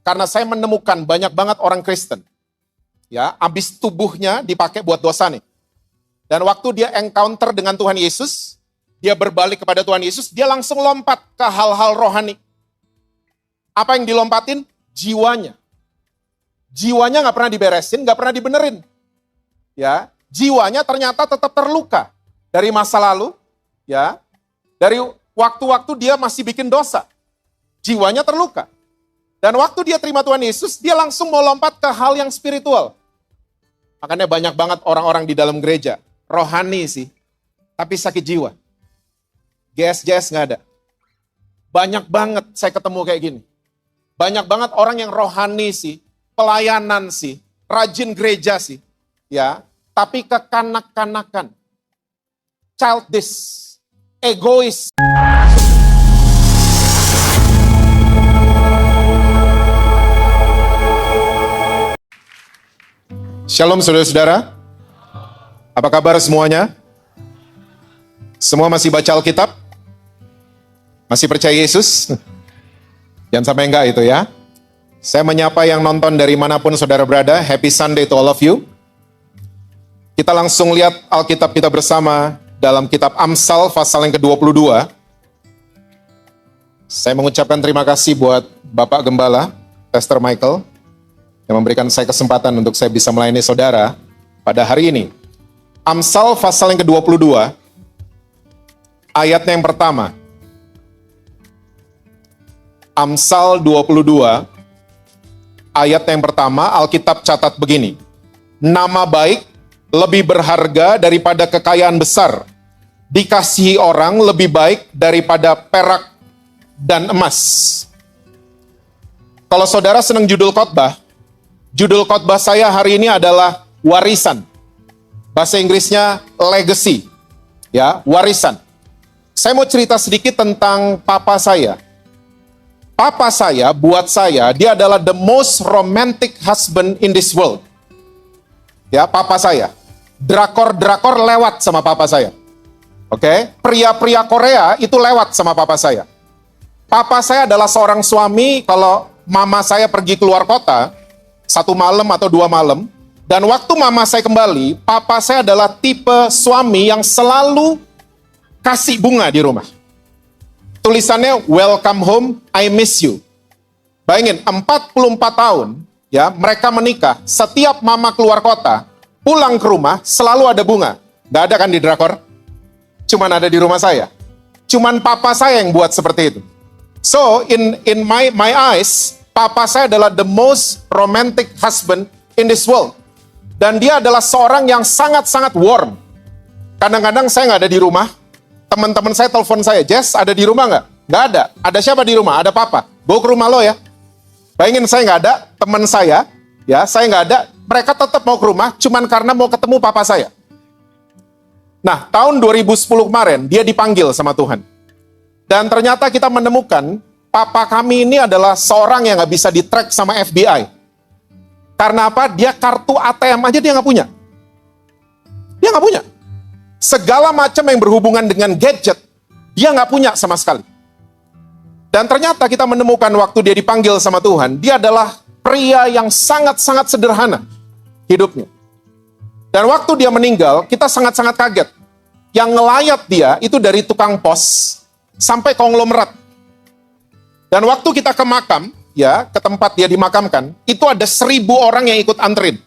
Karena saya menemukan banyak banget orang Kristen, ya, habis tubuhnya dipakai buat dosa nih. Dan waktu dia encounter dengan Tuhan Yesus, dia berbalik kepada Tuhan Yesus, dia langsung lompat ke hal-hal rohani. Apa yang dilompatin? Jiwanya. Jiwanya nggak pernah diberesin, nggak pernah dibenerin. Ya, jiwanya ternyata tetap terluka dari masa lalu, ya, dari waktu-waktu dia masih bikin dosa. Jiwanya terluka. Dan waktu dia terima Tuhan Yesus, dia langsung mau lompat ke hal yang spiritual. Makanya banyak banget orang-orang di dalam gereja, rohani sih, tapi sakit jiwa. GS nggak ada. Banyak banget saya ketemu kayak gini. Banyak banget orang yang rohani sih, pelayanan sih, rajin gereja sih, ya, tapi kekanak-kanakan, childish, egois. Shalom saudara-saudara, apa kabar semuanya? Semua masih baca Alkitab? Masih percaya Yesus? Jangan sampai enggak itu ya. Saya menyapa yang nonton dari manapun saudara berada. Happy Sunday to all of you. Kita langsung lihat Alkitab kita bersama dalam kitab Amsal pasal yang ke-22. Saya mengucapkan terima kasih buat Bapak Gembala, Pastor Michael, yang memberikan saya kesempatan untuk saya bisa melayani saudara pada hari ini. Amsal pasal yang ke-22, ayatnya yang pertama. Amsal 22, ayat yang pertama, Alkitab catat begini. Nama baik lebih berharga daripada kekayaan besar. Dikasihi orang lebih baik daripada perak dan emas. Kalau saudara senang judul khotbah saya hari ini adalah warisan. Bahasa Inggrisnya legacy. Ya, warisan. Saya mau cerita sedikit tentang papa saya. Papa saya, buat saya, dia adalah the most romantic husband in this world. Ya, papa saya. Drakor-drakor lewat sama papa saya. Oke? Pria-pria Korea itu lewat sama papa saya. Papa saya adalah seorang suami, kalau mama saya pergi keluar kota, 1 malam atau 2 malam, dan waktu mama saya kembali, papa saya adalah tipe suami yang selalu kasih bunga di rumah. Tulisannya, welcome home, I miss you. Bayangin, 44 tahun, ya, mereka menikah, setiap mama keluar kota, pulang ke rumah, selalu ada bunga. Gak ada kan di drakor? Cuman ada di rumah saya. Cuman papa saya yang buat seperti itu. So, in my eyes, papa saya adalah the most romantic husband in this world. Dan dia adalah seorang yang sangat-sangat warm. Kadang-kadang saya gak ada di rumah, teman-teman saya telepon saya, Jess, ada di rumah nggak? Nggak ada. Ada siapa di rumah? Ada papa. Bawa ke rumah lo ya. Bayangin saya nggak ada, teman saya, ya, saya nggak ada, mereka tetap mau ke rumah, cuman karena mau ketemu papa saya. Nah, tahun 2010 kemarin, dia dipanggil sama Tuhan. Dan ternyata kita menemukan, papa kami ini adalah seorang yang nggak bisa di-track sama FBI. Karena apa? Dia kartu ATM aja dia nggak punya. Dia nggak punya. Segala macam yang berhubungan dengan gadget, dia nggak punya sama sekali. Dan ternyata kita menemukan waktu dia dipanggil sama Tuhan, dia adalah pria yang sangat-sangat sederhana hidupnya. Dan waktu dia meninggal, kita sangat-sangat kaget. Yang ngelayat dia itu dari tukang pos sampai konglomerat. Dan waktu kita ke makam, ya, ke tempat dia dimakamkan, itu ada 1.000 orang yang ikut antrin.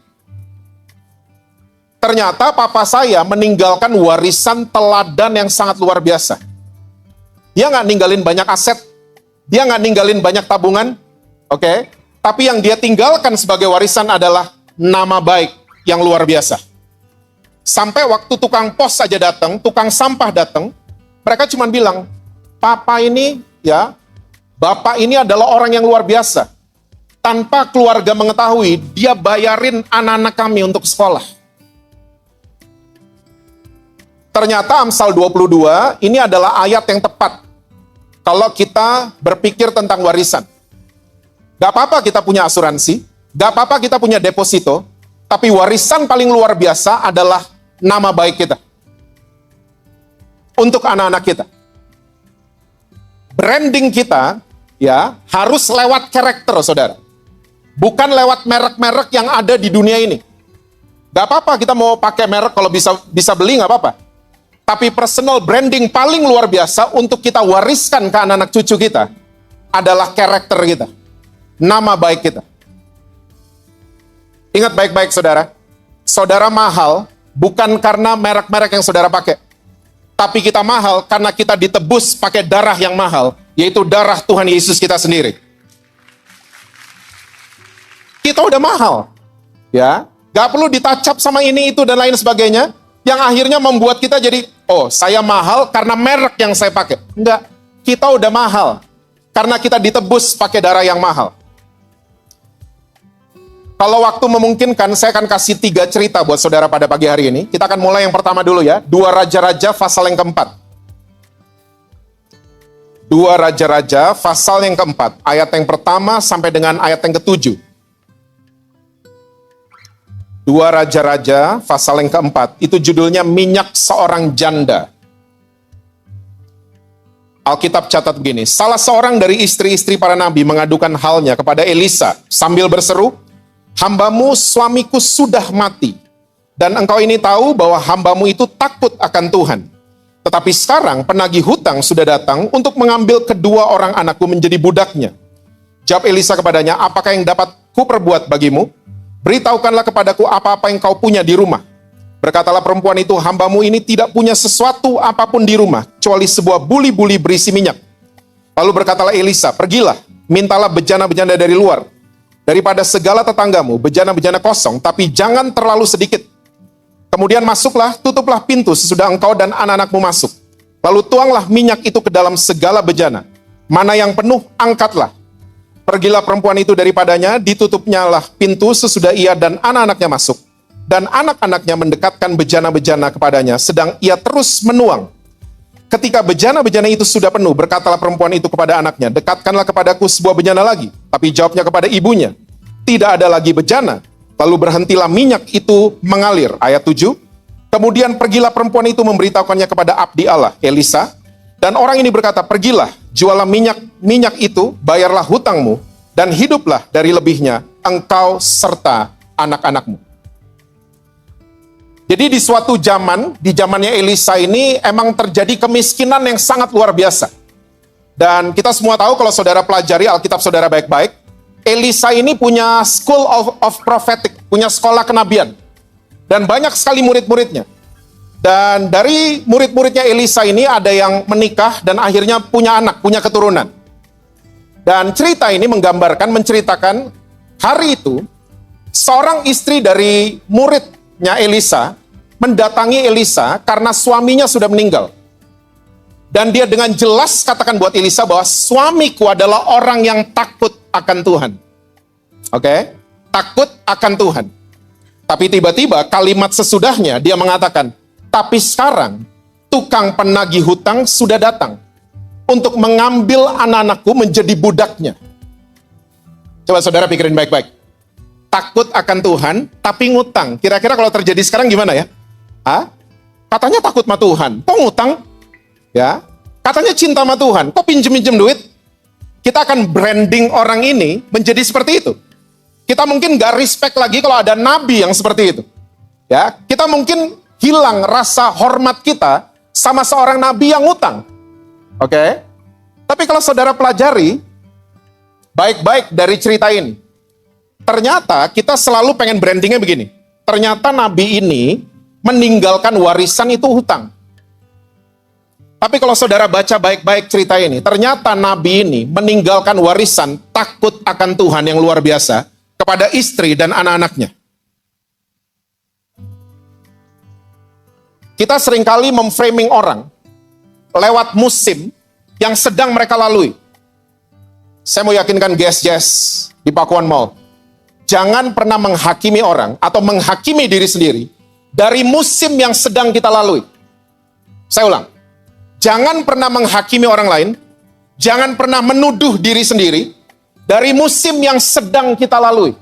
Ternyata papa saya meninggalkan warisan teladan yang sangat luar biasa. Dia nggak ninggalin banyak aset, dia nggak ninggalin banyak tabungan, oke? Tapi yang dia tinggalkan sebagai warisan adalah nama baik yang luar biasa. Sampai waktu tukang pos saja datang, tukang sampah datang, mereka cuma bilang, papa ini, ya, bapak ini adalah orang yang luar biasa. Tanpa keluarga mengetahui, dia bayarin anak-anak kami untuk sekolah. Ternyata Amsal 22 ini adalah ayat yang tepat kalau kita berpikir tentang warisan. Gak apa-apa kita punya asuransi, gak apa-apa kita punya deposito, tapi warisan paling luar biasa adalah nama baik kita. Untuk anak-anak kita. Branding kita, ya, harus lewat karakter, saudara. Bukan lewat merek-merek yang ada di dunia ini. Gak apa-apa kita mau pakai merek, kalau bisa beli gak apa-apa. Tapi personal branding paling luar biasa untuk kita wariskan ke anak-anak cucu kita adalah karakter kita. Nama baik kita. Ingat baik-baik saudara. Saudara mahal bukan karena merek-merek yang saudara pakai. Tapi kita mahal karena kita ditebus pakai darah yang mahal, yaitu darah Tuhan Yesus kita sendiri. Kita udah mahal. Ya, gak perlu ditacap sama ini, itu, dan lain sebagainya, yang akhirnya membuat kita jadi, oh saya mahal karena merek yang saya pakai. Enggak, kita udah mahal karena kita ditebus pakai darah yang mahal. Kalau waktu memungkinkan, saya akan kasih 3 cerita buat saudara pada pagi hari ini. Kita akan mulai yang pertama dulu ya. 2 Raja-Raja pasal yang keempat. 2 Raja-Raja pasal yang keempat. Ayat yang pertama sampai dengan ayat yang ke-7. 2 Raja-Raja pasal yang keempat. Itu judulnya minyak seorang janda. Alkitab catat begini. Salah seorang dari istri-istri para nabi mengadukan halnya kepada Elisa sambil berseru, "Hambamu suamiku sudah mati, dan engkau ini tahu bahwa hambamu itu takut akan Tuhan. Tetapi sekarang penagih hutang sudah datang untuk mengambil kedua orang anakku menjadi budaknya." Jawab Elisa kepadanya, "Apakah yang dapat kuperbuat bagimu? Beritahukanlah kepadaku apa-apa yang kau punya di rumah." Berkatalah perempuan itu, "Hambamu ini tidak punya sesuatu apapun di rumah, kecuali sebuah buli-buli berisi minyak." Lalu berkatalah Elisa, "Pergilah, mintalah bejana-bejana dari luar, daripada segala tetanggamu, bejana-bejana kosong, tapi jangan terlalu sedikit. Kemudian masuklah, tutuplah pintu sesudah engkau dan anak-anakmu masuk. Lalu tuanglah minyak itu ke dalam segala bejana. Mana yang penuh, angkatlah." Pergilah perempuan itu daripadanya, ditutupnyalah pintu sesudah ia dan anak-anaknya masuk. Dan anak-anaknya mendekatkan bejana-bejana kepadanya, sedang ia terus menuang. Ketika bejana-bejana itu sudah penuh, berkatalah perempuan itu kepada anaknya, "Dekatkanlah kepadaku sebuah bejana lagi." Tapi jawabnya kepada ibunya, "Tidak ada lagi bejana." Lalu berhentilah minyak itu mengalir. Ayat 7. Kemudian pergilah perempuan itu memberitahukannya kepada abdi Allah, Elisa. Dan orang ini berkata, "Pergilah, jualah minyak itu, bayarlah hutangmu, dan hiduplah dari lebihnya, engkau serta anak-anakmu." Jadi di suatu zaman, di zamannya Elisa ini emang terjadi kemiskinan yang sangat luar biasa. Dan kita semua tahu kalau saudara pelajari Alkitab saudara baik-baik, Elisa ini punya school of prophetic, punya sekolah kenabian. Dan banyak sekali murid-muridnya. Dan dari murid-muridnya Elisa ini ada yang menikah dan akhirnya punya anak, punya keturunan. Dan cerita ini menceritakan hari itu, seorang istri dari muridnya Elisa mendatangi Elisa karena suaminya sudah meninggal. Dan dia dengan jelas katakan buat Elisa bahwa suamiku adalah orang yang takut akan Tuhan. Oke? Takut akan Tuhan. Tapi tiba-tiba kalimat sesudahnya dia mengatakan, "Tapi sekarang tukang penagih hutang sudah datang untuk mengambil anak-anakku menjadi budaknya." Coba saudara pikirin baik-baik. Takut akan Tuhan, tapi ngutang. Kira-kira kalau terjadi sekarang gimana ya? Katanya takut sama Tuhan, kok ngutang? Ya, katanya cinta sama Tuhan, kok pinjem-pinjem duit? Kita akan branding orang ini menjadi seperti itu. Kita mungkin gak respect lagi kalau ada nabi yang seperti itu. Ya, kita mungkin hilang rasa hormat kita sama seorang nabi yang ngutang. Oke? Tapi kalau saudara pelajari baik-baik dari cerita ini, ternyata kita selalu pengen brandingnya begini. Ternyata nabi ini meninggalkan warisan itu hutang. Tapi kalau saudara baca baik-baik cerita ini, ternyata nabi ini meninggalkan warisan takut akan Tuhan yang luar biasa kepada istri dan anak-anaknya. Kita seringkali memframing orang lewat musim yang sedang mereka lalui. Saya mau yakinkan guys di Pakuan Mall, jangan pernah menghakimi orang atau menghakimi diri sendiri dari musim yang sedang kita lalui. Saya ulang, jangan pernah menghakimi orang lain, jangan pernah menuduh diri sendiri dari musim yang sedang kita lalui.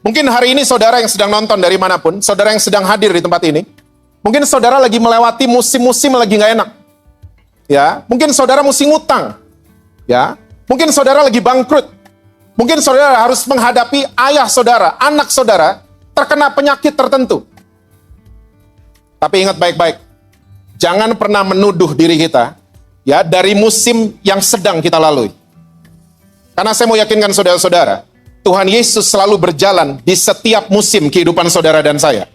Mungkin hari ini saudara yang sedang nonton dari manapun, saudara yang sedang hadir di tempat ini, mungkin saudara lagi melewati musim-musim lagi nggak enak. Ya, mungkin saudara mesti ngutang. Ya, mungkin saudara lagi bangkrut. Mungkin saudara harus menghadapi ayah saudara, anak saudara, terkena penyakit tertentu. Tapi ingat baik-baik, jangan pernah menuduh diri kita ya dari musim yang sedang kita lalui. Karena saya mau yakinkan saudara-saudara, Tuhan Yesus selalu berjalan di setiap musim kehidupan saudara dan saya.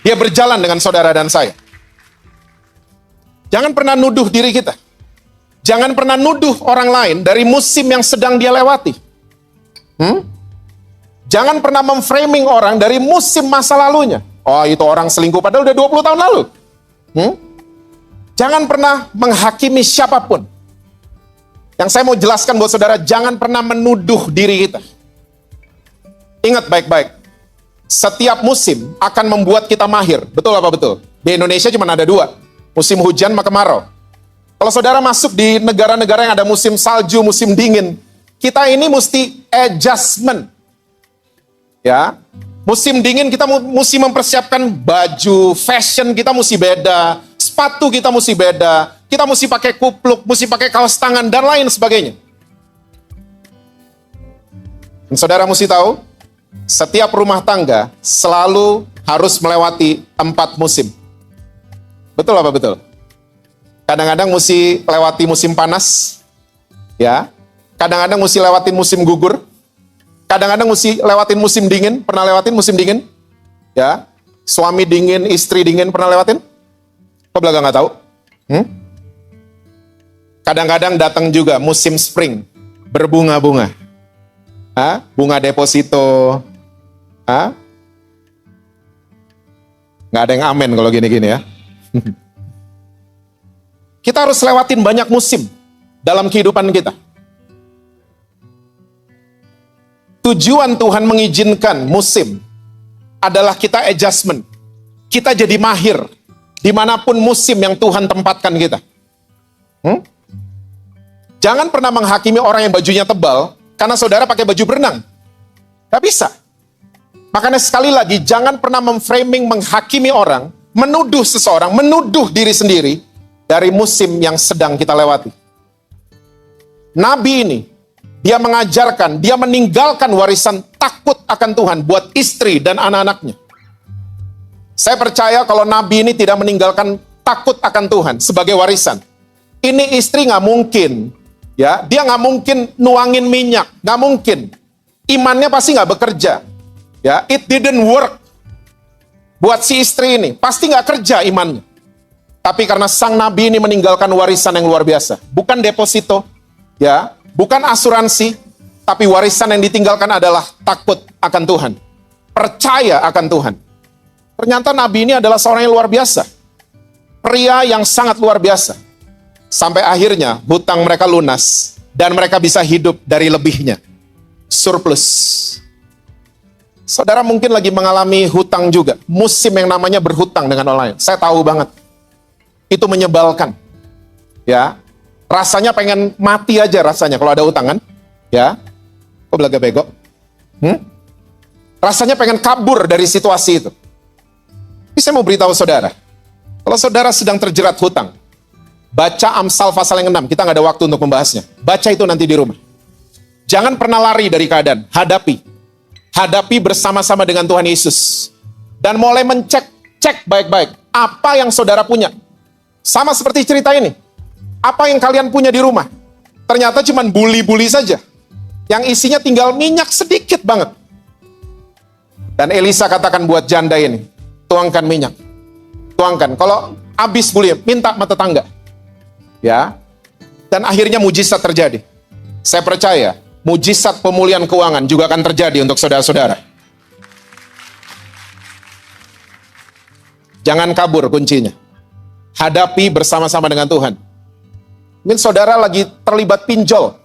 Dia berjalan dengan saudara dan saya. Jangan pernah nuduh diri kita. Jangan pernah nuduh orang lain dari musim yang sedang dia lewati. Jangan pernah memframing orang dari musim masa lalunya. Oh, itu orang selingkuh padahal udah 20 tahun lalu. Jangan pernah menghakimi siapapun. Yang saya mau jelaskan buat saudara, jangan pernah menuduh diri kita. Ingat baik-baik, setiap musim akan membuat kita mahir. Betul apa betul? Di Indonesia cuma ada 2, musim hujan sama kemarau. Kalau saudara masuk di negara-negara yang ada musim salju, musim dingin, kita ini mesti adjustment. Ya, musim dingin kita mesti mempersiapkan baju, fashion kita mesti beda, sepatu kita mesti beda, kita mesti pakai kupluk, mesti pakai kaos tangan, dan lain sebagainya. Dan saudara mesti tahu, setiap rumah tangga selalu harus melewati 4 musim. Betul apa betul? Kadang-kadang mesti lewati musim panas, ya. Kadang-kadang mesti lewatin musim gugur. Kadang-kadang mesti lewatin musim dingin. Pernah lewatin musim dingin? Ya. Suami dingin, istri dingin, pernah lewatin? Kok belaga nggak tahu? Kadang-kadang datang juga musim spring, berbunga-bunga. Bunga deposito. Nggak ada yang amin kalau gini-gini ya. Kita harus lewatin banyak musim dalam kehidupan kita. Tujuan Tuhan mengizinkan musim adalah kita adjustment. Kita jadi mahir dimanapun musim yang Tuhan tempatkan kita. Jangan pernah menghakimi orang yang bajunya tebal karena saudara pakai baju berenang. Gak bisa. Makanya sekali lagi, jangan pernah memframing, menghakimi orang, menuduh seseorang, menuduh diri sendiri dari musim yang sedang kita lewati. Nabi ini, dia mengajarkan, dia meninggalkan warisan takut akan Tuhan buat istri dan anak-anaknya. Saya percaya kalau Nabi ini tidak meninggalkan takut akan Tuhan sebagai warisan, ini istri nggak mungkin, ya, dia nggak mungkin nuangin minyak, nggak mungkin. Imannya pasti nggak bekerja, ya, it didn't work buat si istri ini, pasti nggak kerja imannya. Tapi karena sang nabi ini meninggalkan warisan yang luar biasa, bukan deposito, ya, bukan asuransi, tapi warisan yang ditinggalkan adalah takut akan Tuhan, percaya akan Tuhan. Ternyata nabi ini adalah seorang yang luar biasa, pria yang sangat luar biasa. Sampai akhirnya hutang mereka lunas dan mereka bisa hidup dari lebihnya, surplus. Saudara mungkin lagi mengalami hutang juga, musim yang namanya berhutang dengan orang lain. Saya tahu banget. Itu menyebalkan. Ya. Rasanya pengen mati aja rasanya kalau ada utang kan? Ya. Kok belaga bego? Rasanya pengen kabur dari situasi itu. Tapi saya mau beritahu saudara, kalau saudara sedang terjerat hutang, baca Amsal pasal yang 6, kita nggak ada waktu untuk membahasnya. Baca itu nanti di rumah. Jangan pernah lari dari keadaan, hadapi. Hadapi bersama-sama dengan Tuhan Yesus. Dan mulai cek baik-baik, apa yang saudara punya. Sama seperti cerita ini. Apa yang kalian punya di rumah? Ternyata cuma buli-buli saja. Yang isinya tinggal minyak sedikit banget. Dan Elisa katakan buat janda ini, tuangkan minyak. Tuangkan. Kalau habis buli, minta sama tetangga. Ya. Dan akhirnya mujizat terjadi. Saya percaya, mujizat pemulihan keuangan juga akan terjadi untuk saudara-saudara. Jangan kabur kuncinya. Hadapi bersama-sama dengan Tuhan. Mungkin saudara lagi terlibat pinjol.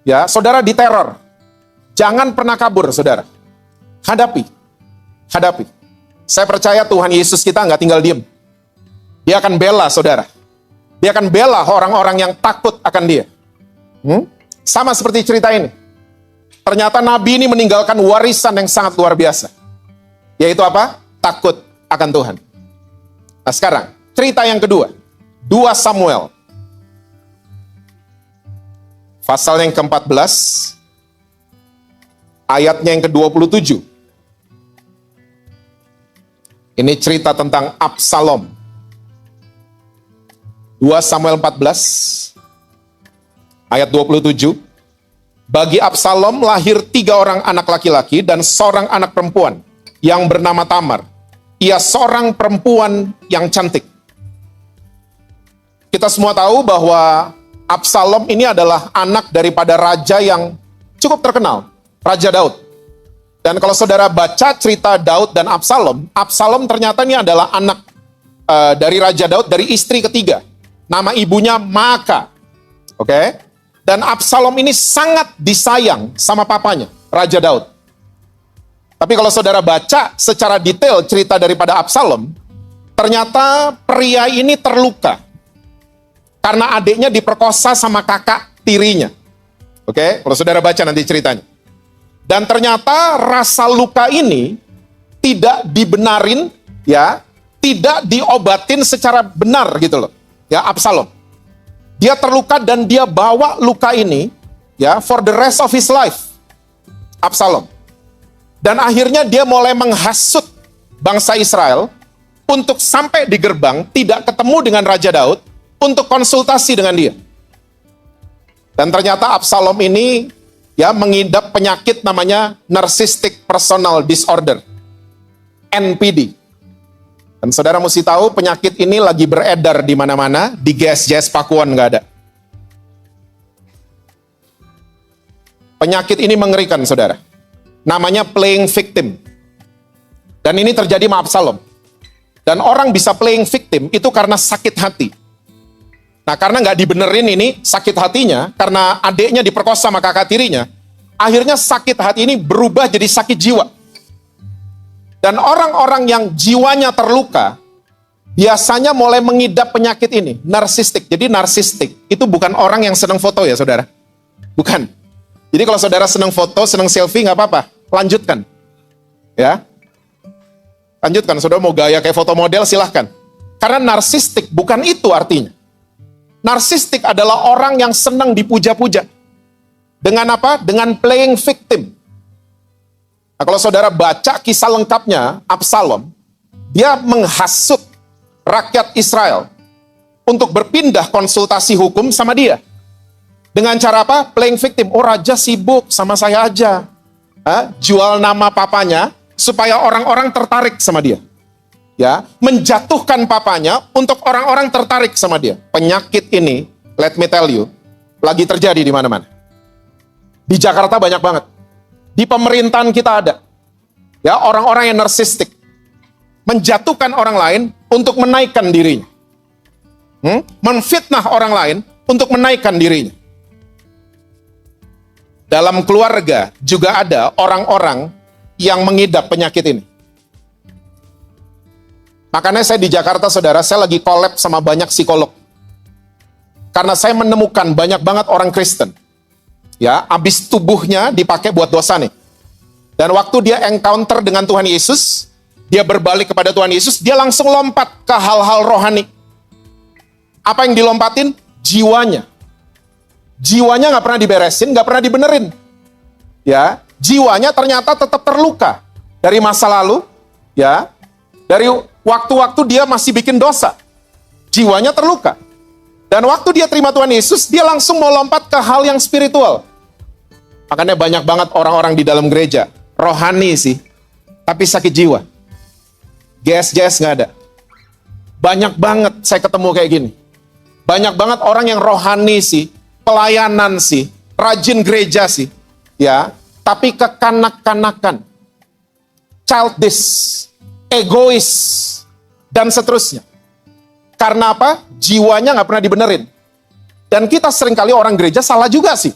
Ya, saudara diteror. Jangan pernah kabur, saudara. Hadapi. Hadapi. Saya percaya Tuhan Yesus kita nggak tinggal diem. Dia akan bela saudara. Dia akan bela orang-orang yang takut akan dia. Sama seperti cerita ini. Ternyata Nabi ini meninggalkan warisan yang sangat luar biasa. Yaitu apa? Takut akan Tuhan. Nah sekarang, cerita yang kedua. 2 Samuel. Pasal yang ke-14. ayatnya yang ke-27. Ini cerita tentang Absalom. 2 Samuel 14, ayat 27. Bagi Absalom lahir 3 orang anak laki-laki dan seorang anak perempuan yang bernama Tamar. Ia seorang perempuan yang cantik. Kita semua tahu bahwa Absalom ini adalah anak daripada raja yang cukup terkenal, Raja Daud. Dan kalau saudara baca cerita Daud dan Absalom, Absalom ternyata ini adalah anak dari Raja Daud, dari istri ketiga. Nama ibunya Maaka. Oke? Dan Absalom ini sangat disayang sama papanya, Raja Daud. Tapi kalau saudara baca secara detail cerita daripada Absalom, ternyata pria ini terluka karena adiknya diperkosa sama kakak tirinya. Oke? Kalau saudara baca nanti ceritanya. Dan ternyata rasa luka ini tidak dibenarin, ya, tidak diobatin secara benar gitu loh. Ya, Absalom. Dia terluka dan dia bawa luka ini, ya, for the rest of his life. Absalom. Dan akhirnya dia mulai menghasut bangsa Israel untuk sampai di gerbang tidak ketemu dengan Raja Daud untuk konsultasi dengan dia. Dan ternyata Absalom ini ya mengidap penyakit namanya Narcissistic Personal Disorder, NPD. Dan saudara mesti tahu penyakit ini lagi beredar di mana-mana, di GSJS Pakuan nggak ada. Penyakit ini mengerikan saudara. Namanya playing victim. Dan ini terjadi sama Absalom. Dan orang bisa playing victim itu karena sakit hati. Nah, karena nggak dibenerin ini sakit hatinya, karena adiknya diperkosa sama kakak tirinya, akhirnya sakit hati ini berubah jadi sakit jiwa. Dan orang-orang yang jiwanya terluka, biasanya mulai mengidap penyakit ini, narsistik. Jadi narsistik itu bukan orang yang senang foto ya saudara. Bukan. Jadi kalau saudara senang foto, senang selfie, nggak apa-apa. Lanjutkan. Ya. Lanjutkan, saudara mau gaya kayak foto model, silahkan. Karena narsistik bukan itu artinya. Narsistik adalah orang yang senang dipuja-puja. Dengan apa? Dengan playing victim. Nah, kalau saudara baca kisah lengkapnya, Absalom, dia menghasut rakyat Israel untuk berpindah konsultasi hukum sama dia. Dengan cara apa? Playing victim. Oh, raja sibuk, sama saya aja. Jual nama papanya supaya orang-orang tertarik sama dia. Ya, menjatuhkan papanya untuk orang-orang tertarik sama dia. Penyakit ini, let me tell you, lagi terjadi di mana-mana. Di Jakarta banyak banget. Di pemerintahan kita ada. Ya, orang-orang yang narsistik. Menjatuhkan orang lain untuk menaikkan dirinya. Menfitnah orang lain untuk menaikkan dirinya. Dalam keluarga juga ada orang-orang yang mengidap penyakit ini. Makanya saya di Jakarta, saudara, saya lagi collab sama banyak psikolog. Karena saya menemukan banyak banget orang Kristen. Ya, abis tubuhnya dipakai buat dosa nih. Dan waktu dia encounter dengan Tuhan Yesus, dia berbalik kepada Tuhan Yesus, dia langsung lompat ke hal-hal rohani. Apa yang dilompatin? Jiwanya. Jiwanya nggak pernah diberesin, nggak pernah dibenerin. Ya, jiwanya ternyata tetap terluka dari masa lalu. Ya, dari waktu-waktu dia masih bikin dosa. Jiwanya terluka. Dan waktu dia terima Tuhan Yesus, dia langsung mau lompat ke hal yang spiritual. Makanya banyak banget orang-orang di dalam gereja. Rohani sih, tapi sakit jiwa. GSJS nggak ada. Banyak banget saya ketemu kayak gini. Banyak banget orang yang rohani sih, pelayanan sih, rajin gereja sih. Ya, tapi kekanak-kanakan. Childish, egois, dan seterusnya. Karena apa? Jiwanya nggak pernah dibenerin. Dan kita seringkali orang gereja salah juga sih.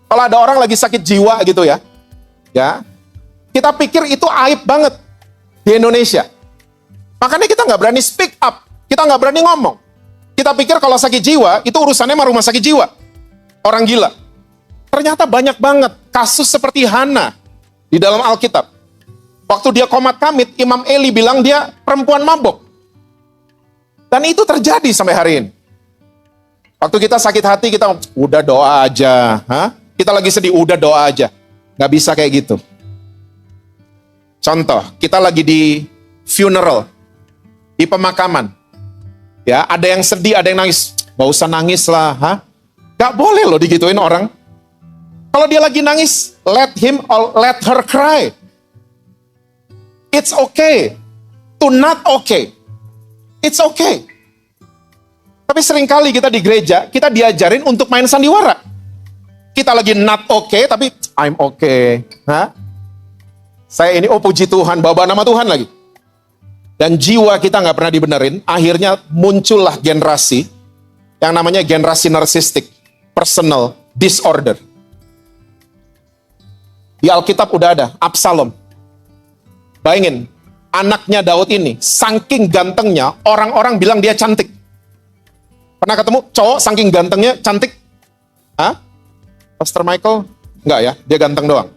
Kalau ada orang lagi sakit jiwa gitu ya, kita pikir itu aib banget di Indonesia. Makanya kita nggak berani speak up, kita nggak berani ngomong. Kita pikir kalau sakit jiwa, itu urusannya sama rumah sakit jiwa. Orang gila. Ternyata banyak banget kasus seperti Hana di dalam Alkitab. Waktu dia komat kamit, Imam Eli bilang dia perempuan mabok. Dan itu terjadi sampai hari ini. Waktu kita sakit hati, kita udah doa aja. Kita lagi sedih, udah doa aja. Nggak bisa kayak gitu. Contoh, kita lagi di funeral, di pemakaman. Ya, ada yang sedih, ada yang nangis. Gak usah nangis lah, Gak boleh loh digituin orang. Kalau dia lagi nangis, let him or let her cry. It's okay to not okay. It's okay. Tapi seringkali kita di gereja, kita diajarin untuk main sandiwara. Kita lagi not okay, tapi I'm okay. Saya ini, puji Tuhan, bawa nama Tuhan lagi. Dan jiwa kita nggak pernah dibenerin, akhirnya muncullah generasi yang namanya generasi narsistik, personal disorder. Di Alkitab udah ada, Absalom. Bayangin, anaknya Daud ini, saking gantengnya, orang-orang bilang dia cantik. Pernah ketemu cowok saking gantengnya, cantik? Pastor Michael? Enggak ya, dia ganteng doang.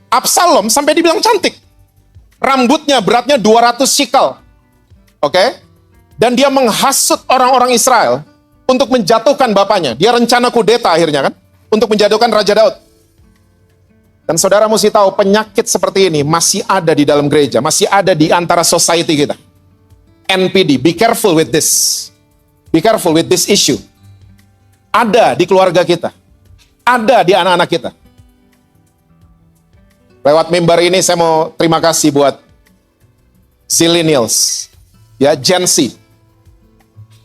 Absalom sampai dibilang cantik. Rambutnya beratnya 200 shikal. Oke? Dan dia menghasut orang-orang Israel untuk menjatuhkan bapaknya. Dia rencana kudeta akhirnya kan, untuk menjatuhkan Raja Daud. Dan saudara mesti tahu, penyakit seperti ini masih ada di dalam gereja, masih ada di antara society kita. NPD, be careful with this. Be careful with this issue. Ada di keluarga kita. Ada di anak-anak kita. Lewat mimbar ini saya mau terima kasih buat Zillennials, ya, Gen Z.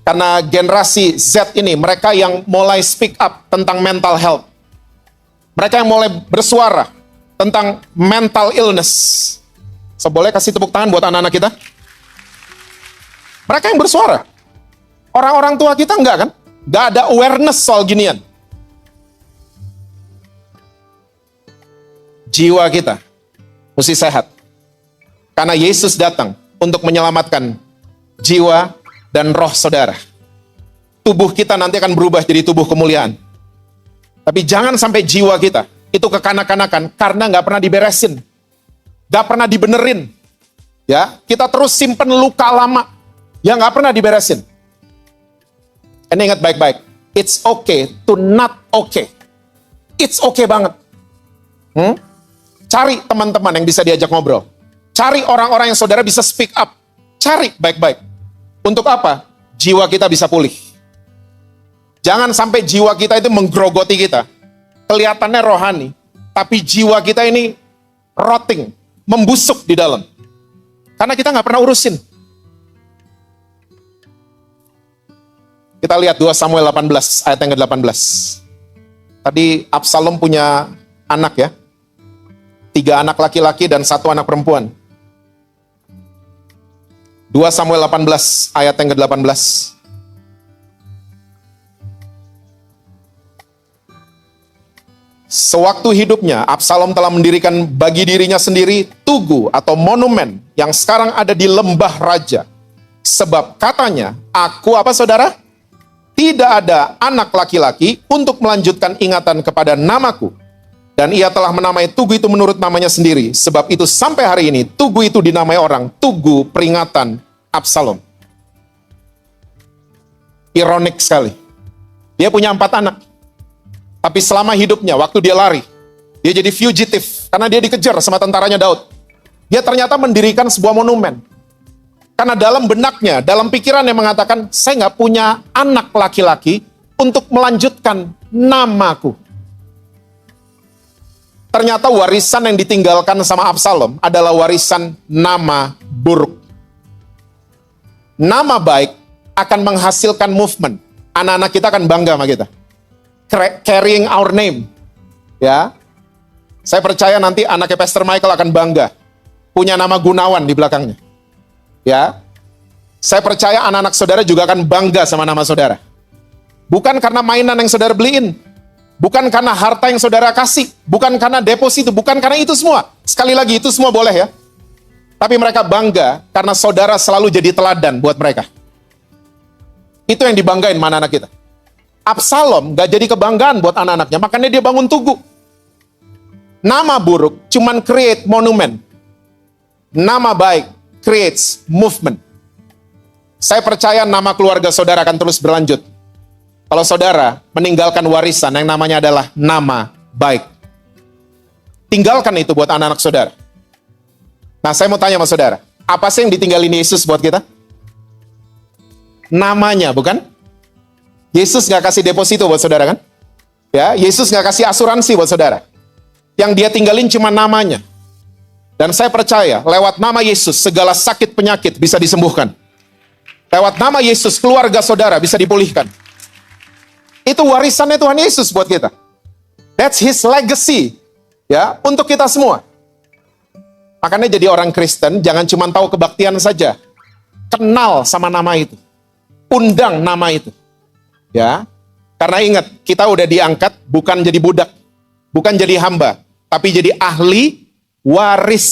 Karena generasi Z ini, mereka yang mulai speak up tentang mental health. Mereka yang mulai bersuara tentang mental illness. So, boleh kasih tepuk tangan buat anak-anak kita? Mereka yang bersuara. Orang-orang tua kita enggak kan? Enggak ada awareness soal ginian. Jiwa kita mesti sehat. Karena Yesus datang untuk menyelamatkan jiwa dan roh saudara. Tubuh kita nanti akan berubah jadi tubuh kemuliaan. Tapi jangan sampai jiwa kita itu kekanak-kanakan karena nggak pernah diberesin, nggak pernah dibenerin. Ya, kita terus simpen luka lama yang nggak pernah diberesin. Ini ingat baik-baik, it's okay to not okay. It's okay banget. Cari teman-teman yang bisa diajak ngobrol. Cari orang-orang yang saudara bisa speak up. Cari baik-baik. Untuk apa? Jiwa kita bisa pulih. Jangan sampai jiwa kita itu menggerogoti kita. Kelihatannya rohani, tapi jiwa kita ini rotting, membusuk di dalam. Karena kita nggak pernah urusin. Kita lihat 2 Samuel 18, ayat yang ke-18. Tadi Absalom punya anak ya. 3 anak laki-laki dan 1 anak perempuan. 2 Samuel 18 ayat yang ke-18. Sewaktu hidupnya, Absalom telah mendirikan bagi dirinya sendiri tugu atau monumen yang sekarang ada di lembah raja. Sebab katanya, aku apa saudara? Tidak ada anak laki-laki untuk melanjutkan ingatan kepada namaku. Dan ia telah menamai tugu itu menurut namanya sendiri. Sebab itu sampai hari ini, tugu itu dinamai orang Tugu Peringatan Absalom. Ironik sekali. Dia punya 4 anak. Tapi selama hidupnya, waktu dia lari, dia jadi fugitif. Karena dia dikejar sama tentaranya Daud. Dia ternyata mendirikan sebuah monumen. Karena dalam benaknya, dalam pikiran yang mengatakan, saya nggak punya anak laki-laki untuk melanjutkan namaku. Ternyata warisan yang ditinggalkan sama Absalom adalah warisan nama buruk. Nama baik akan menghasilkan movement. Anak-anak kita akan bangga sama kita. Carrying our name. Ya. Saya percaya nanti anaknya Pastor Michael akan bangga. Punya nama Gunawan di belakangnya. Ya. Saya percaya anak-anak saudara juga akan bangga sama nama saudara. Bukan karena mainan yang saudara beliin. Bukan karena harta yang saudara kasih, bukan karena deposito, bukan karena itu semua. Sekali lagi, itu semua boleh ya. Tapi mereka bangga karena saudara selalu jadi teladan buat mereka. Itu yang dibanggain sama anak-anak kita. Absalom gak jadi kebanggaan buat anak-anaknya, makanya dia bangun tugu. Nama buruk cuman create monumen. Nama baik creates movement. Saya percaya nama keluarga saudara akan terus berlanjut. Kalau saudara meninggalkan warisan yang namanya adalah nama baik. Tinggalkan itu buat anak-anak saudara. Nah, saya mau tanya sama saudara, apa sih yang ditinggalin Yesus buat kita? Namanya, bukan? Yesus nggak kasih deposito buat saudara, kan? Ya, Yesus nggak kasih asuransi buat saudara. Yang dia tinggalin cuma namanya. Dan saya percaya, lewat nama Yesus, segala sakit penyakit bisa disembuhkan. Lewat nama Yesus, keluarga saudara bisa dipulihkan. Itu warisannya Tuhan Yesus buat kita. That's His legacy, ya, untuk kita semua. Makanya jadi orang Kristen, jangan cuma tahu kebaktian saja. Kenal sama nama itu. Undang nama itu. Ya, karena ingat, kita udah diangkat bukan jadi budak, bukan jadi hamba, tapi jadi ahli waris.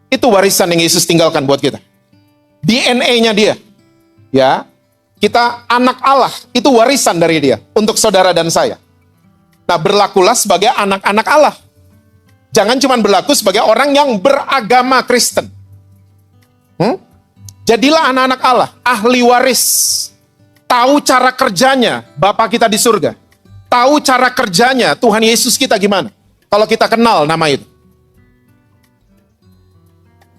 Itu warisan yang Yesus tinggalkan buat kita. DNA-nya dia. Ya, kita anak Allah, itu warisan dari dia untuk saudara dan saya. Nah, berlakulah sebagai anak-anak Allah. Jangan cuma berlaku sebagai orang yang beragama Kristen. Jadilah anak-anak Allah, ahli waris. Tahu cara kerjanya Bapa kita di surga. Tahu cara kerjanya Tuhan Yesus kita gimana. Kalau kita kenal nama itu.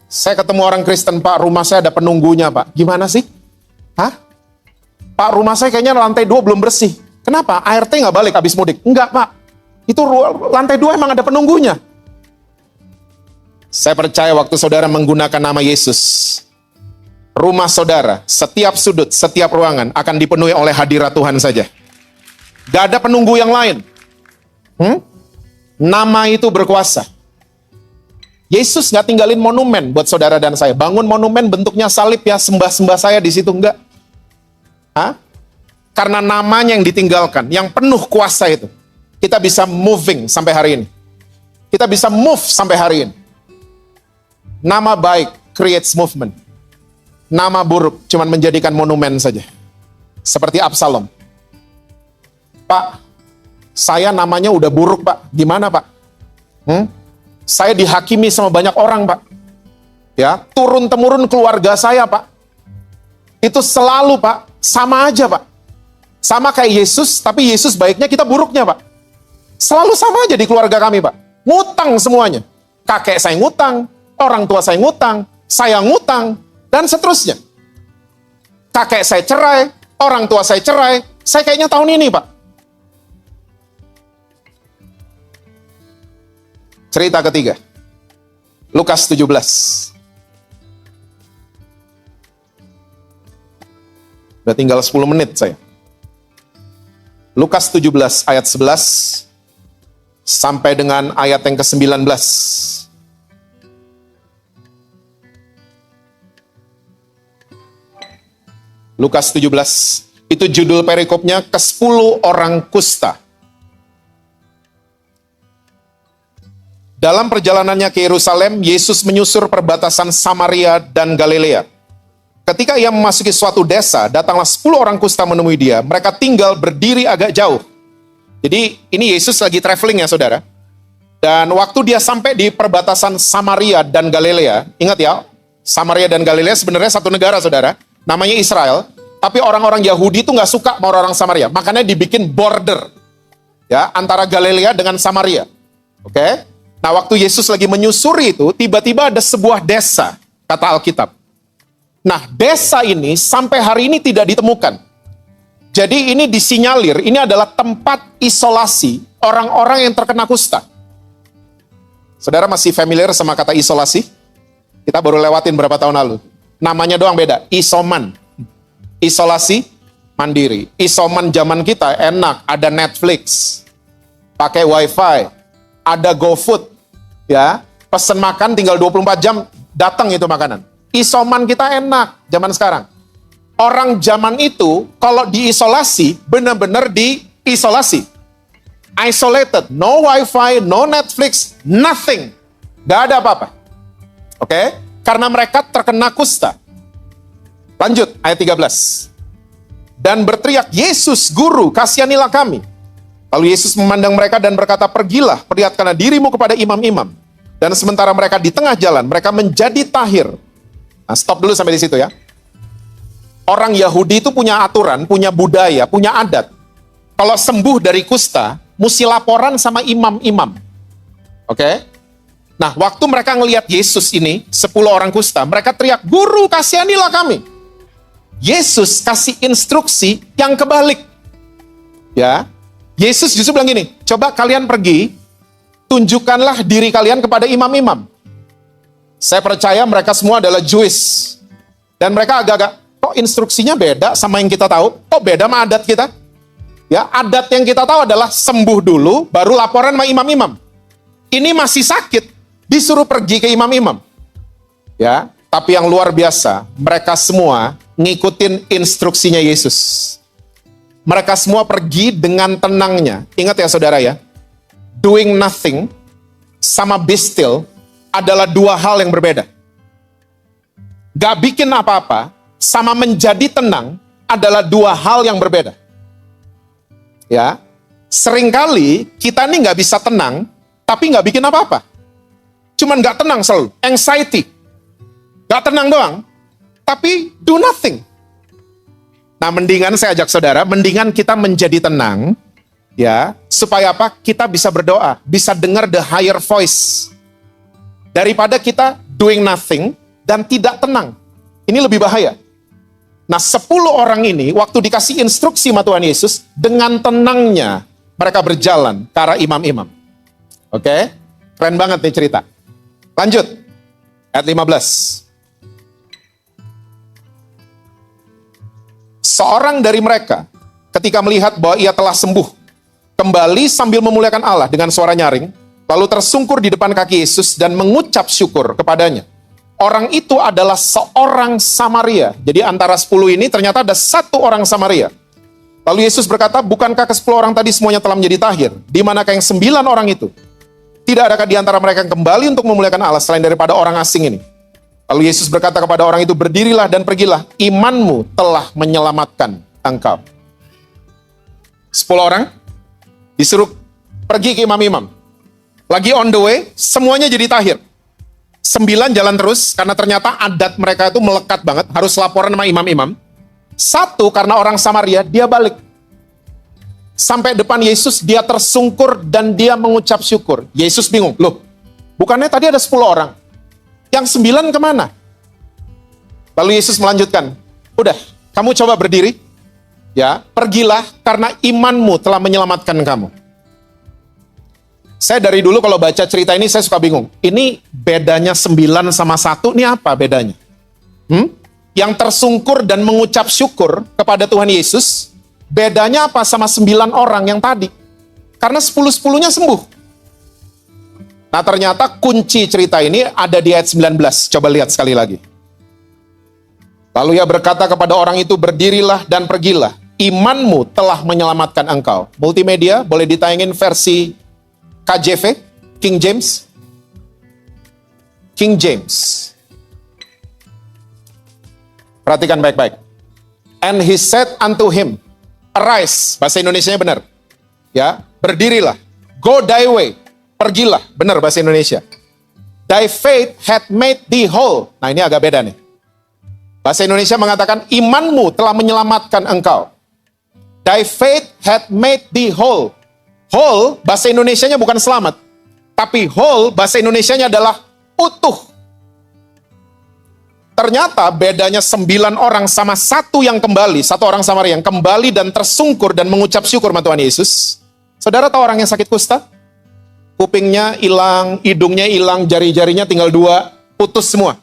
Saya ketemu orang Kristen, Pak, rumah saya ada penunggunya, Pak. Gimana sih? Hah? Pak, rumah saya kayaknya lantai 2 belum bersih. Kenapa? ART nggak balik habis mudik? Enggak, Pak. Itu lantai 2 emang ada penunggunya. Saya percaya waktu saudara menggunakan nama Yesus, rumah saudara, setiap sudut, setiap ruangan akan dipenuhi oleh hadirat Tuhan saja. Gak ada penunggu yang lain. Nama itu berkuasa. Yesus gak tinggalin monumen buat saudara dan saya. Bangun monumen bentuknya salib ya, sembah-sembah saya di situ, enggak. Karena namanya yang ditinggalkan, yang penuh kuasa itu, kita bisa moving sampai hari ini. Kita bisa move sampai hari ini. Nama baik creates movement. Nama buruk cuman menjadikan monumen saja. Seperti Absalom. Pak, saya namanya udah buruk, Pak. Gimana, Pak? Saya dihakimi sama banyak orang, Pak. Ya, turun-temurun keluarga saya, Pak. Itu selalu, Pak, sama aja, Pak. Sama kayak Yesus, tapi Yesus baiknya, kita buruknya, Pak. Selalu sama aja di keluarga kami, Pak. Ngutang semuanya. Kakek saya ngutang, orang tua saya ngutang, dan seterusnya. Kakek saya cerai, orang tua saya cerai, saya kayaknya tahun ini, Pak. Cerita ketiga, Lukas 17. Udah tinggal 10 menit saya. Lukas 17 ayat 11 sampai dengan ayat yang ke-19. Lukas 17, itu judul perikopnya ke-10 orang kusta. Dalam perjalanannya ke Yerusalem, Yesus menyusur perbatasan Samaria dan Galilea. Ketika ia memasuki suatu desa, datanglah 10 orang kusta menemui dia. Mereka tinggal berdiri agak jauh. Jadi ini Yesus lagi traveling ya saudara. Dan waktu dia sampai di perbatasan Samaria dan Galilea, ingat ya, Samaria dan Galilea sebenarnya satu negara saudara. Namanya Israel, tapi orang-orang Yahudi itu nggak suka sama orang Samaria, makanya dibikin border ya antara Galilea dengan Samaria. Oke? Nah, waktu Yesus lagi menyusuri itu, tiba-tiba ada sebuah desa, kata Alkitab. Nah, desa ini sampai hari ini tidak ditemukan. Jadi ini disinyalir, ini adalah tempat isolasi orang-orang yang terkena kusta. Saudara masih familiar sama kata isolasi? Kita baru lewatin berapa tahun lalu. Namanya doang beda, isoman. Isolasi mandiri. Isoman zaman kita enak, ada Netflix, pakai wifi, ada GoFood, ya, pesen makan tinggal 24 jam, datang itu makanan. Isoman kita enak, zaman sekarang. Orang zaman itu, kalau diisolasi, benar-benar diisolasi. Isolated, no wifi, no Netflix, nothing. Gak ada apa-apa. Oke? Karena mereka terkena kusta. Lanjut, ayat 13. Dan berteriak, Yesus, Guru, kasihanilah kami. Lalu Yesus memandang mereka dan berkata, pergilah, perlihatkanlah dirimu kepada imam-imam. Dan sementara mereka di tengah jalan, mereka menjadi tahir. Nah, stop dulu sampai di situ ya. orang Yahudi itu punya aturan, punya budaya, punya adat. Kalau sembuh dari kusta, mesti laporan sama imam-imam. Oke? Nah, waktu mereka ngelihat Yesus ini, 10 orang kusta, mereka teriak, "Guru, kasihanilah kami." Yesus kasih instruksi yang kebalik. Ya, Yesus justru bilang gini, "Coba kalian pergi, tunjukkanlah diri kalian kepada imam-imam." Saya percaya mereka semua adalah Jewish. Dan mereka agak-agak, kok instruksinya beda sama yang kita tahu? Kok beda sama adat kita? Ya, adat yang kita tahu adalah sembuh dulu, baru laporan sama imam-imam. Ini masih sakit, disuruh pergi ke imam-imam. Ya, tapi yang luar biasa, mereka semua ngikutin instruksinya Yesus. Mereka semua pergi dengan tenangnya. Ingat ya saudara ya, doing nothing sama be still adalah dua hal yang berbeda. Gak bikin apa-apa sama menjadi tenang adalah dua hal yang berbeda. Ya, seringkali kita nih gak bisa tenang, tapi gak bikin apa-apa. Cuman gak tenang selalu, anxiety. Gak tenang doang, tapi do nothing. Nah, mendingan saya ajak saudara, mendingan kita menjadi tenang, ya, supaya apa? Kita bisa berdoa, bisa dengar the higher voice. Daripada kita doing nothing dan tidak tenang. Ini lebih bahaya. Nah, 10 orang ini, waktu dikasih instruksi sama Tuhan Yesus, dengan tenangnya mereka berjalan ke arah imam-imam. Oke? Keren banget nih cerita. Lanjut. Ayat 15. Seorang dari mereka, ketika melihat bahwa ia telah sembuh, kembali sambil memuliakan Allah dengan suara nyaring, lalu tersungkur di depan kaki Yesus dan mengucap syukur kepadanya. Orang itu adalah seorang Samaria. Jadi antara 10 ini ternyata ada satu orang Samaria. Lalu Yesus berkata, bukankah ke-10 orang tadi semuanya telah menjadi tahir? Di manakah yang 9 orang itu? Tidak adakah di antara mereka yang kembali untuk memuliakan Allah selain daripada orang asing ini? Lalu Yesus berkata kepada orang itu, berdirilah dan pergilah, imanmu telah menyelamatkan engkau. 10 orang disuruh pergi ke imam-imam. Lagi on the way, semuanya jadi tahir. 9 jalan terus, karena ternyata adat mereka itu melekat banget, harus laporan sama imam-imam. 1, karena orang Samaria, dia balik. Sampai depan Yesus, dia tersungkur dan dia mengucap syukur. Yesus bingung, loh, bukannya tadi ada 10 orang? Yang 9 kemana? Lalu Yesus melanjutkan, udah, kamu coba berdiri, ya, pergilah karena imanmu telah menyelamatkan kamu. Saya dari dulu kalau baca cerita ini saya suka bingung. Ini bedanya 9 sama 1, ini apa bedanya? Yang tersungkur dan mengucap syukur kepada Tuhan Yesus, bedanya apa sama 9 orang yang tadi? Karena 10-10-nya sembuh. Nah, ternyata kunci cerita ini ada di ayat 19. Coba lihat sekali lagi. Lalu ia berkata kepada orang itu, berdirilah dan pergilah. Imanmu telah menyelamatkan engkau. Multimedia, boleh ditayangin versi KJV, King James. King James. Perhatikan baik-baik. And he said unto him, arise. Bahasa Indonesianya benar. Ya, berdirilah. Go thy way. Pergilah. Benar bahasa Indonesia. Thy faith hath made thee whole. Nah, ini agak beda nih. Bahasa Indonesia mengatakan, imanmu telah menyelamatkan engkau. Thy faith hath made thee whole. Whole, bahasa Indonesianya bukan selamat. Tapi whole, bahasa Indonesianya adalah utuh. Ternyata bedanya 9 orang sama 1 yang kembali, 1 orang Samaria yang kembali dan tersungkur dan mengucap syukur sama Tuhan Yesus. Saudara tahu orang yang sakit kusta? Kupingnya hilang, hidungnya hilang, jari-jarinya tinggal 2, putus semua.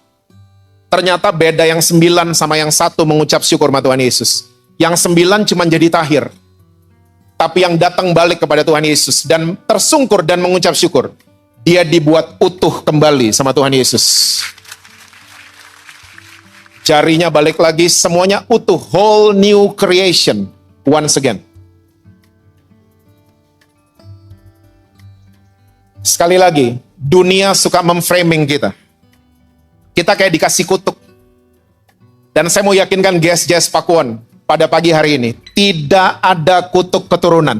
Ternyata beda yang 9 sama yang 1 mengucap syukur sama Tuhan Yesus. Yang 9 cuma jadi tahir. Tapi yang datang balik kepada Tuhan Yesus dan tersungkur dan mengucap syukur, dia dibuat utuh kembali sama Tuhan Yesus. Jarinya balik lagi, semuanya utuh, whole new creation once again. Sekali lagi, dunia suka memframing kita. Kita kayak dikasih kutuk. Dan saya mau yakinkan guys Pakuan, pada pagi hari ini, tidak ada kutuk keturunan.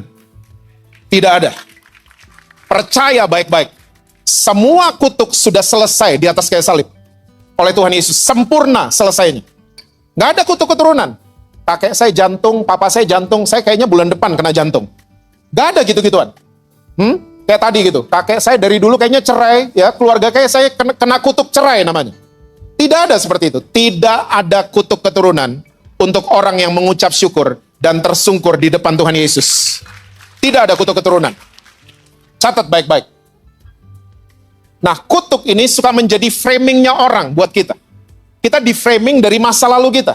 Tidak ada. Percaya baik-baik. Semua kutuk sudah selesai di atas kayu salib oleh Tuhan Yesus. Sempurna selesainya. Nggak ada kutuk keturunan. kakek saya jantung, papa saya jantung, saya kayaknya bulan depan kena jantung. Gak ada gitu-gituan. Kayak tadi gitu, kakek saya dari dulu kayaknya cerai, ya keluarga kayak saya kena kutuk cerai namanya. Tidak ada seperti itu. Tidak ada kutuk keturunan untuk orang yang mengucap syukur dan tersungkur di depan Tuhan Yesus. Tidak ada kutuk keturunan. Catat baik-baik. Nah, kutuk ini suka menjadi framingnya orang buat kita. Kita di framing dari masa lalu kita.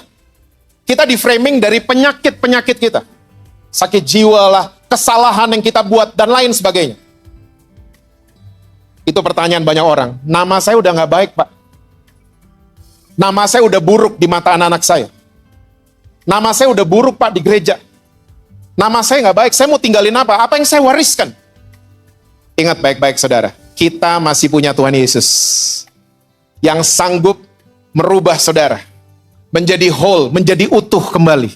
Kita di framing dari penyakit-penyakit kita. Sakit jiwa lah, kesalahan yang kita buat, dan lain sebagainya. Itu pertanyaan banyak orang. Nama saya udah nggak baik, Pak. Nama saya udah buruk di mata anak-anak saya. Nama saya udah buruk, Pak, di gereja. Nama saya nggak baik, saya mau tinggalin apa? Apa yang saya wariskan? Ingat baik-baik, saudara. Kita masih punya Tuhan Yesus yang sanggup merubah saudara menjadi whole, menjadi utuh kembali.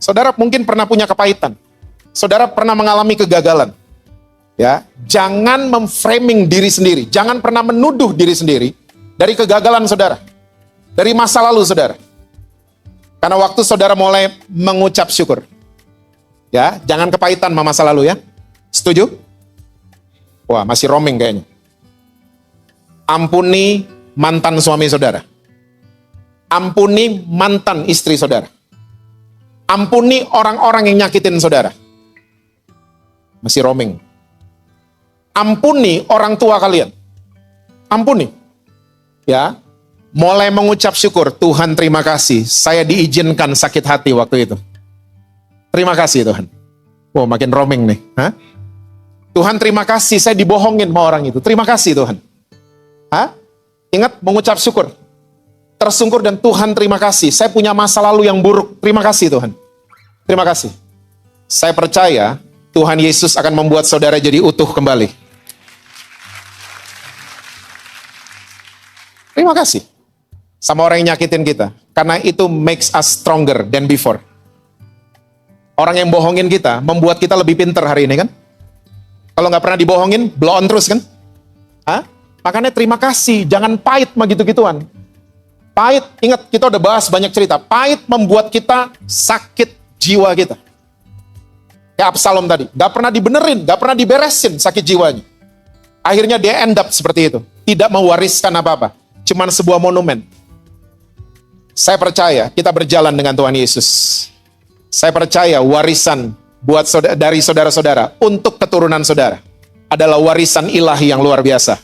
Saudara mungkin pernah punya kepahitan. Saudara pernah mengalami kegagalan. Ya, jangan memframing diri sendiri. Jangan pernah menuduh diri sendiri dari kegagalan saudara. Dari masa lalu saudara. Karena waktu saudara mulai mengucap syukur. Ya, jangan kepahitan sama masa lalu ya. Setuju? Wah, masih roaming kayaknya. Ampuni mantan suami saudara. Ampuni mantan istri saudara. Ampuni orang-orang yang nyakitin saudara. Masih roaming. Ampuni orang tua kalian. Ampuni. Ya. Mulai mengucap syukur, Tuhan terima kasih, saya diizinkan sakit hati waktu itu. Terima kasih Tuhan. Wow, makin roaming nih. Hah? Tuhan terima kasih, saya dibohongin sama orang itu. Terima kasih Tuhan. Hah? Ingat mengucap syukur. Tersungkur dan Tuhan terima kasih. Saya punya masa lalu yang buruk. Terima kasih Tuhan. Terima kasih. Saya percaya Tuhan Yesus akan membuat saudara jadi utuh kembali. Terima kasih. Sama orang yang nyakitin kita. Karena itu makes us stronger than before. Orang yang bohongin kita membuat kita lebih pintar hari ini kan? Kalau nggak pernah dibohongin, blow on terus kan? Hah? Makanya terima kasih, jangan pahit sama gitu-gituan. Pahit, ingat kita udah bahas banyak cerita. Pahit membuat kita sakit jiwa kita. Kayak Absalom tadi, nggak pernah dibenerin, nggak pernah diberesin sakit jiwanya. Akhirnya dia end up seperti itu. Tidak mewariskan apa-apa, cuman sebuah monumen. Saya percaya kita berjalan dengan Tuhan Yesus. Saya percaya warisan buat dari saudara-saudara untuk keturunan saudara adalah warisan ilahi yang luar biasa.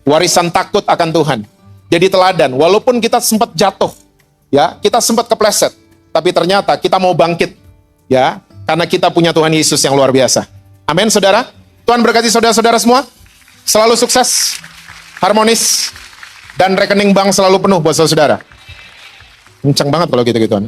Warisan takut akan Tuhan. Jadi teladan, walaupun kita sempat jatuh, ya, kita sempat kepleset, tapi ternyata kita mau bangkit, ya, karena kita punya Tuhan Yesus yang luar biasa. Amin, saudara. Tuhan berkati saudara-saudara semua. Selalu sukses, harmonis, dan rekening bank selalu penuh buat saudara. Kencang banget kalau gitu-gituan.